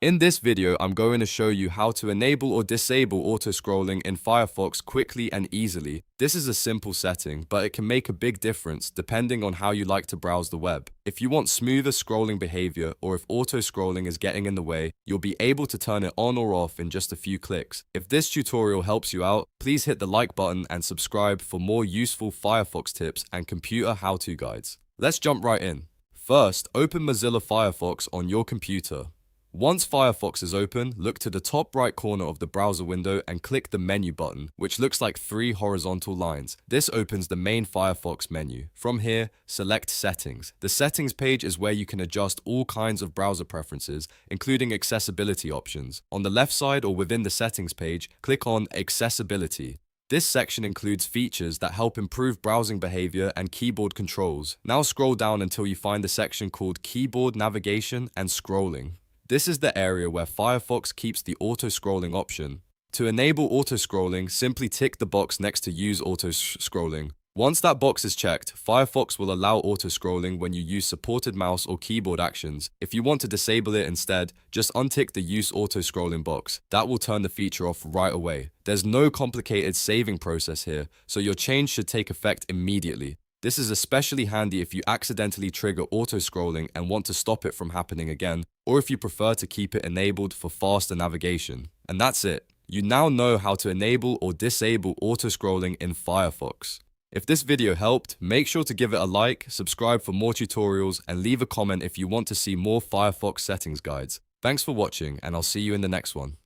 In this video, I'm going to show you how to enable or disable auto-scrolling in Firefox quickly and easily. This is a simple setting, but it can make a big difference depending on how you like to browse the web. If you want smoother scrolling behavior, or if auto-scrolling is getting in the way, you'll be able to turn it on or off in just a few clicks. If this tutorial helps you out, please hit the like button and subscribe for more useful Firefox tips and computer how-to guides. Let's jump right in. First, open Mozilla Firefox on your computer. Once Firefox is open, look to the top right corner of the browser window and click the menu button, which looks like 3 horizontal lines. This opens the main Firefox menu. From here, select Settings. The Settings page is where you can adjust all kinds of browser preferences, including accessibility options. On the left side or within the Settings page, click on Accessibility. This section includes features that help improve browsing behavior and keyboard controls. Now scroll down until you find the section called Keyboard Navigation and Scrolling. This is the area where Firefox keeps the auto-scrolling option. To enable auto-scrolling, simply tick the box next to Use Auto-scrolling. Once that box is checked, Firefox will allow auto-scrolling when you use supported mouse or keyboard actions. If you want to disable it instead, just untick the Use Auto-scrolling box. That will turn the feature off right away. There's no complicated saving process here, so your change should take effect immediately. This is especially handy if you accidentally trigger auto-scrolling and want to stop it from happening again, or if you prefer to keep it enabled for faster navigation. And that's it. You now know how to enable or disable auto-scrolling in Firefox. If this video helped, make sure to give it a like, subscribe for more tutorials, and leave a comment if you want to see more Firefox settings guides. Thanks for watching, and I'll see you in the next one.